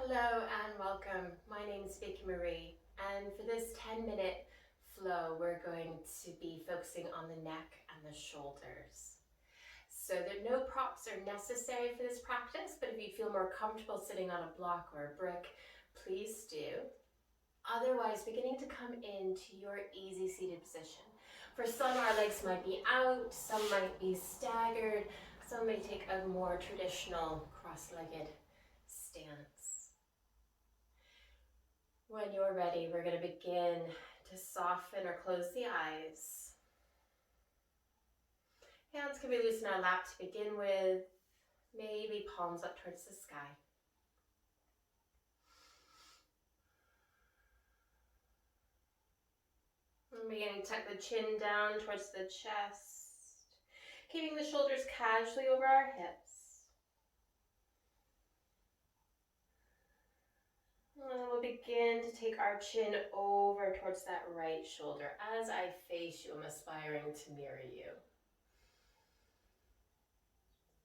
Hello and welcome. My name is Vickie-Marie, and for this 10-minute flow, we're going to be focusing on the neck and the shoulders. So no props are necessary for this practice, but if you feel more comfortable sitting on a block or a brick, please do. Otherwise, beginning to come into your easy seated position. For some, our legs might be out, some might be staggered, some may take a more traditional cross-legged stance. When you're ready, we're going to begin to soften or close the eyes. Hands can be loose in our lap to begin with, maybe palms up towards the sky. And beginning to tuck the chin down towards the chest, keeping the shoulders casually over our hips. And we'll begin to take our chin over towards that right shoulder. As I face you, I'm aspiring to mirror you.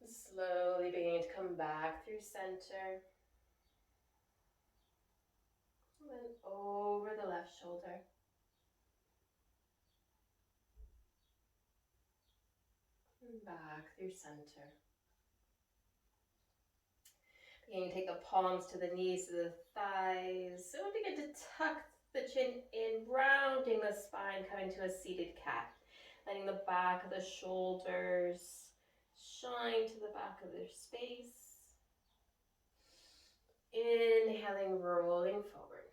Slowly beginning to come back through center. And then over the left shoulder. And back through center. Beginning to take the palms to the knees, to the thighs. So we begin to tuck the chin in, rounding the spine, coming to a seated cat. Letting the back of the shoulders shine to the back of their space. Inhaling, rolling forward.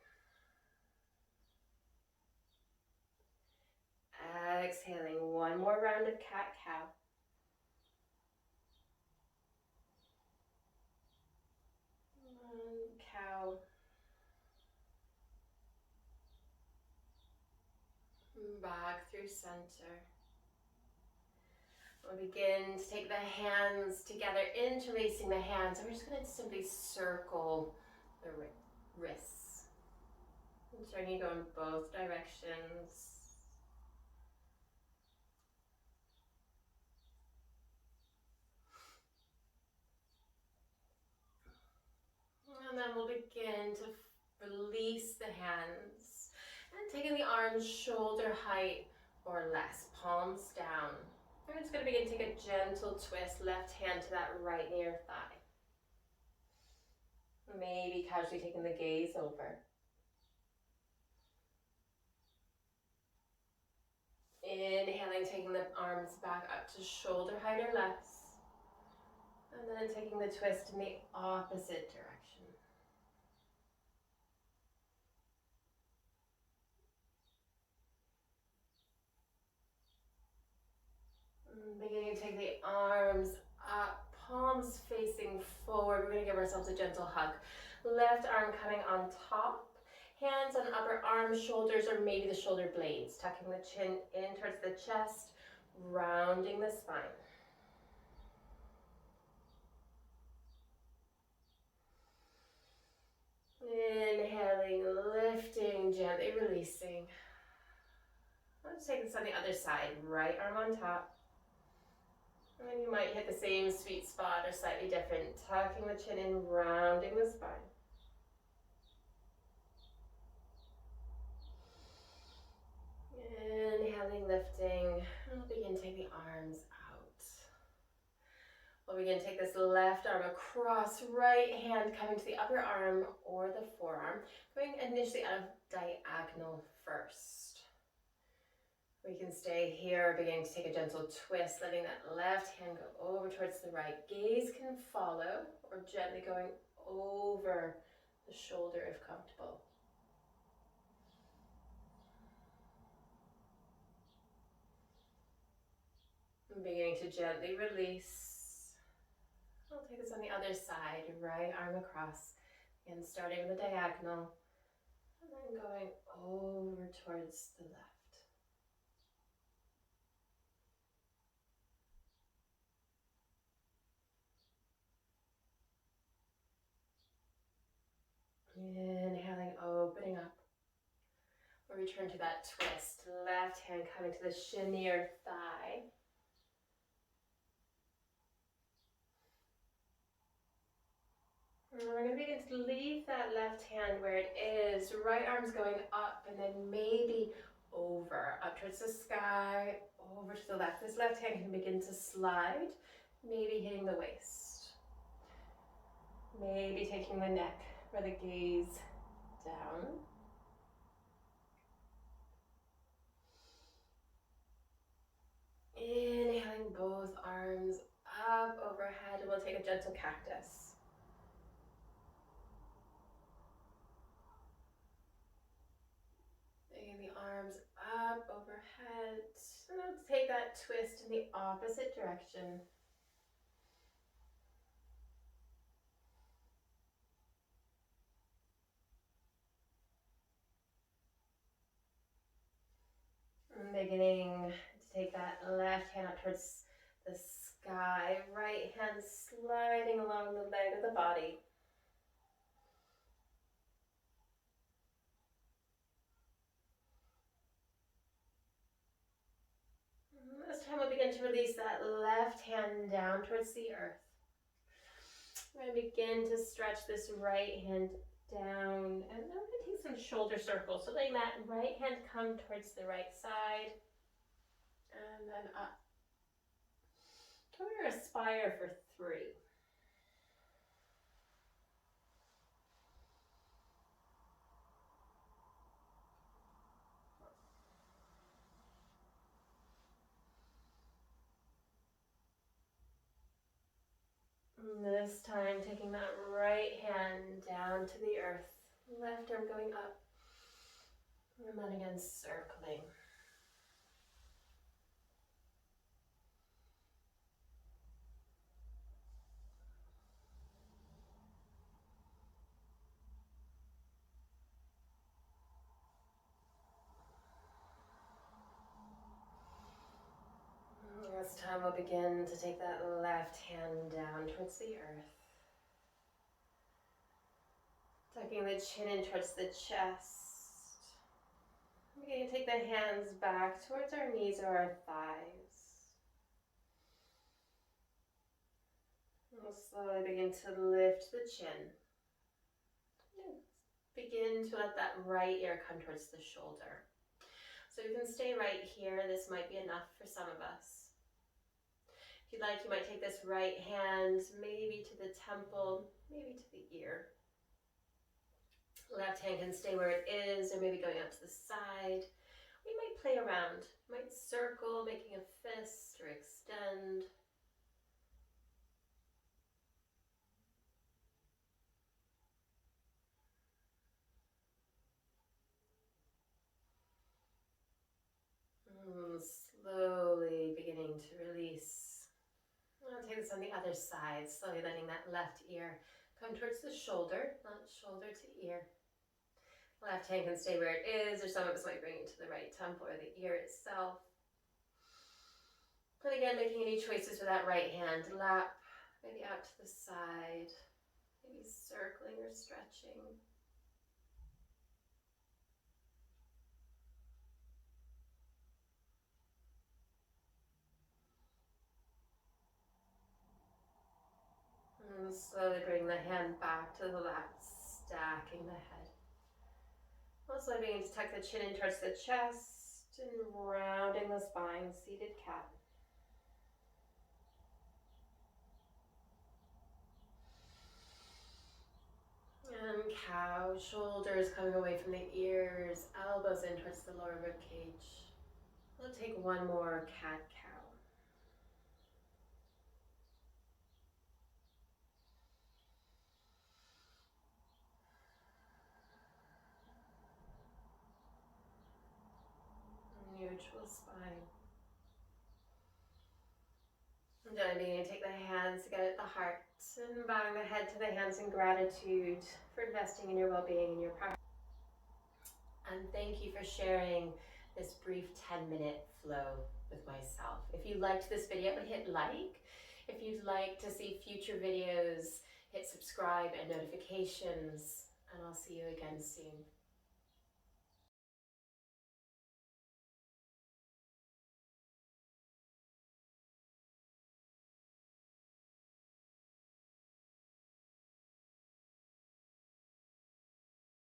Exhaling, one more round of cat-cow. Cow. Back through center. We'll begin to take the hands together, interlacing the hands. And we're just going to simply circle the wrists. Ensuring you go in both directions. And then we'll begin to release the hands. And taking the arms shoulder height or less, palms down. We're just going to begin to take a gentle twist, left hand to that right near thigh. Maybe casually taking the gaze over. Inhaling, taking the arms back up to shoulder height or less. And then taking the twist in the opposite direction. Beginning to take the arms up, palms facing forward. We're going to give ourselves a gentle hug. Left arm coming on top. Hands on upper arms, shoulders, or maybe the shoulder blades. Tucking the chin in towards the chest, rounding the spine. Inhaling, lifting, gently releasing. Let's take this on the other side. Right arm on top. And you might hit the same sweet spot or slightly different. Tucking the chin in, rounding the spine. Inhaling, lifting, and we'll begin to take the arms out. We'll begin to take this left arm across, right hand coming to the upper arm or the forearm, going initially out of diagonal first. We can stay here, beginning to take a gentle twist, letting that left hand go over towards the right. Gaze can follow, or gently going over the shoulder if comfortable. And beginning to gently release. I'll take this on the other side, right arm across. Again, starting with the diagonal, and then going over towards the left. Inhaling, opening up. We'll return to that twist. Left hand coming to the shin near thigh. We're going to begin to leave that left hand where it is. Right arm's going up and then maybe over, up towards the sky, over to the left. This left hand can begin to slide, maybe hitting the waist. Maybe taking the neck or the gaze down. Inhaling both arms up overhead, and we'll take a gentle cactus. Bringing the arms up overhead. And let's take that twist in the opposite direction. And beginning to take that left hand up towards the sky, right hand sliding along the leg of the body. And this time we'll begin to release that left hand down towards the earth. We're going to begin to stretch this right hand down, and then we're going to take some shoulder circles. So letting that right hand come towards the right side, and then up. We're going to aspire for 3. And this time taking that right hand down to the earth, left arm going up, and then again circling. This time we'll begin to take that left hand down towards the earth. Tucking the chin in towards the chest. We're going to take the hands back towards our knees or our thighs. We'll slowly begin to lift the chin. Begin to let that right ear come towards the shoulder. So you can stay right here. This might be enough for some of us. If you'd like, you might take this right hand maybe to the temple, maybe to the ear. Left hand can stay where it is, or maybe going out to the side. We might play around, might circle, making a fist or extend. Slowly beginning to release. I'll take this on the other side, slowly letting that left ear come towards the shoulder, not shoulder to ear. Left hand can stay where it is, or some of us might bring it to the right temple or the ear itself. And again, making any choices with that right hand, lap, maybe out to the side, maybe circling or stretching. And slowly bring the hand back to the lap, stacking the head. Also beginning to tuck the chin in towards the chest and rounding the spine, seated cat. And cow, shoulders coming away from the ears, elbows in towards the lower rib cage. We'll take one more cat-cow. Neutral spine. And then beginning to take the hands together at the heart and bowing the head to the hands in gratitude for investing in your well-being and your practice. And thank you for sharing this brief 10-minute flow with myself. If you liked this video, hit like. If you'd like to see future videos, hit subscribe and notifications, and I'll see you again soon.